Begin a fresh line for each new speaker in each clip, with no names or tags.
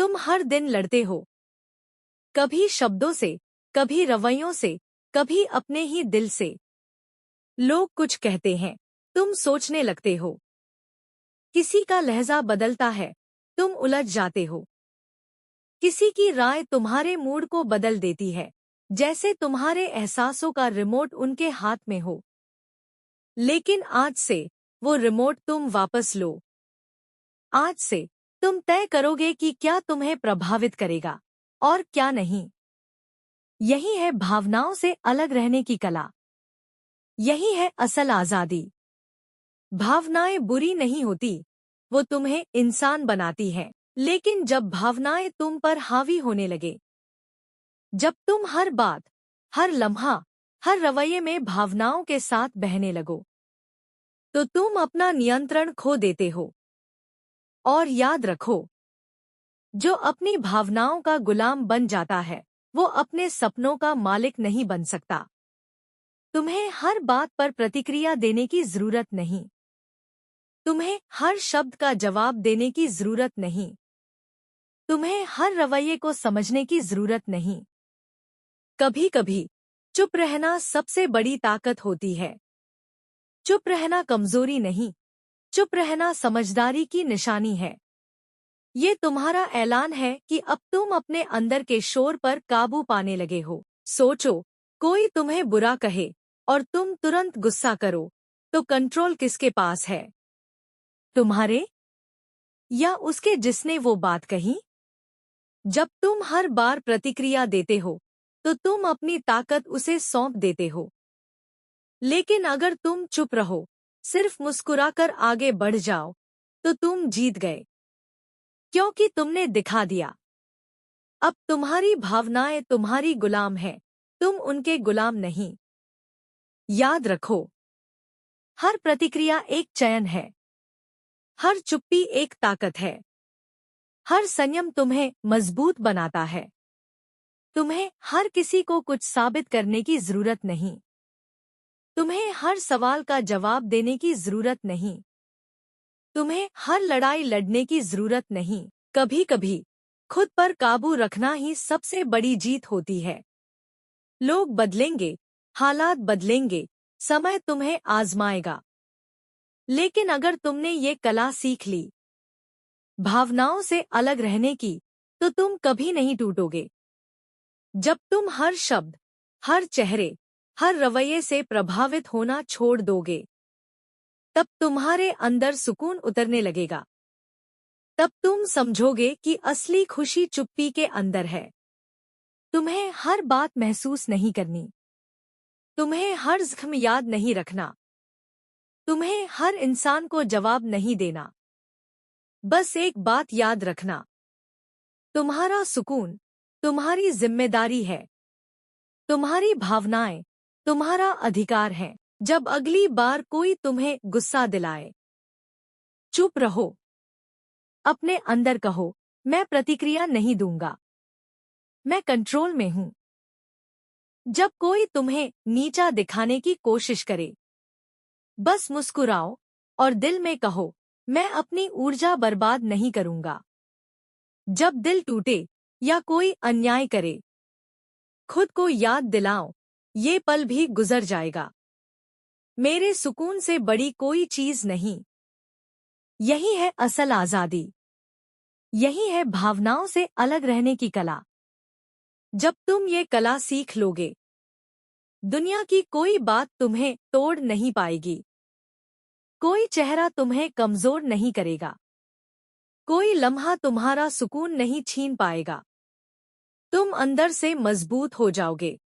तुम हर दिन लड़ते हो, कभी शब्दों से, कभी रवैयों से, कभी अपने ही दिल से। लोग कुछ कहते हैं, तुम सोचने लगते हो। किसी का लहजा बदलता है, तुम उलझ जाते हो। किसी की राय तुम्हारे मूड को बदल देती है, जैसे तुम्हारे एहसासों का रिमोट उनके हाथ में हो। लेकिन आज से वो रिमोट तुम वापस लो। आज से तुम तय करोगे कि क्या तुम्हें प्रभावित करेगा और क्या नहीं। यही है भावनाओं से अलग रहने की कला। यही है असल आजादी। भावनाएं बुरी नहीं होती, वो तुम्हें इंसान बनाती हैं। लेकिन जब भावनाएं तुम पर हावी होने लगे, जब तुम हर बात, हर लम्हा, हर रवैये में भावनाओं के साथ बहने लगो, तो तुम अपना नियंत्रण खो देते हो। और याद रखो, जो अपनी भावनाओं का गुलाम बन जाता है, वो अपने सपनों का मालिक नहीं बन सकता। तुम्हें हर बात पर प्रतिक्रिया देने की जरूरत नहीं। तुम्हें हर शब्द का जवाब देने की जरूरत नहीं। तुम्हें हर रवैये को समझने की जरूरत नहीं। कभी-कभी चुप रहना सबसे बड़ी ताकत होती है। चुप रहना कमजोरी नहीं, चुप रहना समझदारी की निशानी है। ये तुम्हारा ऐलान है कि अब तुम अपने अंदर के शोर पर काबू पाने लगे हो। सोचो, कोई तुम्हें बुरा कहे और तुम तुरंत गुस्सा करो, तो कंट्रोल किसके पास है? तुम्हारे या उसके जिसने वो बात कही? जब तुम हर बार प्रतिक्रिया देते हो, तो तुम अपनी ताकत उसे सौंप देते हो। लेकिन अगर तुम चुप रहो, सिर्फ मुस्कुराकर आगे बढ़ जाओ, तो तुम जीत गए। क्योंकि तुमने दिखा दिया। अब तुम्हारी भावनाएं तुम्हारी गुलाम हैं, तुम उनके गुलाम नहीं। याद रखो, हर प्रतिक्रिया एक चयन है। हर चुप्पी एक ताकत है। हर संयम तुम्हें मजबूत बनाता है। तुम्हें हर किसी को कुछ साबित करने की जरूरत नहीं। तुम्हें हर सवाल का जवाब देने की जरूरत नहीं। तुम्हें हर लड़ाई लड़ने की जरूरत नहीं। कभी-कभी खुद पर काबू रखना ही सबसे बड़ी जीत होती है। लोग बदलेंगे, हालात बदलेंगे, समय तुम्हें आजमाएगा। लेकिन अगर तुमने ये कला सीख ली, भावनाओं से अलग रहने की, तो तुम कभी नहीं टूटोगे। जब तुम हर शब्द, हर चेहरे, हर रवैये से प्रभावित होना छोड़ दोगे, तब तुम्हारे अंदर सुकून उतरने लगेगा। तब तुम समझोगे कि असली खुशी चुप्पी के अंदर है। तुम्हें हर बात महसूस नहीं करनी। तुम्हें हर जख्म याद नहीं रखना। तुम्हें हर इंसान को जवाब नहीं देना। बस एक बात याद रखना, तुम्हारा सुकून तुम्हारी जिम्मेदारी है। तुम्हारी भावनाएं तुम्हारा अधिकार हैं। जब अगली बार कोई तुम्हें गुस्सा दिलाए, चुप रहो। अपने अंदर कहो, मैं प्रतिक्रिया नहीं दूंगा, मैं कंट्रोल में हूं। जब कोई तुम्हें नीचा दिखाने की कोशिश करे, बस मुस्कुराओ और दिल में कहो, मैं अपनी ऊर्जा बर्बाद नहीं करूंगा। जब दिल टूटे या कोई अन्याय करे, खुद को याद दिलाओ, ये पल भी गुजर जाएगा। मेरे सुकून से बड़ी कोई चीज नहीं। यही है असल आजादी। यही है भावनाओं से अलग रहने की कला। जब तुम ये कला सीख लोगे, दुनिया की कोई बात तुम्हें तोड़ नहीं पाएगी। कोई चेहरा तुम्हें कमजोर नहीं करेगा। कोई लम्हा तुम्हारा सुकून नहीं छीन पाएगा। तुम अंदर से मजबूत हो जाओगे,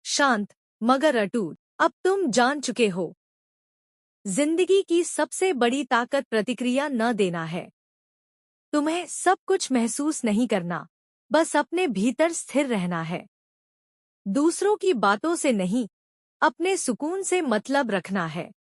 शांत मगर अटूट। अब तुम जान चुके हो, जिंदगी की सबसे बड़ी ताकत प्रतिक्रिया न देना है। तुम्हें सब कुछ महसूस नहीं करना, बस अपने भीतर स्थिर रहना है। दूसरों की बातों से नहीं, अपने सुकून से मतलब रखना है।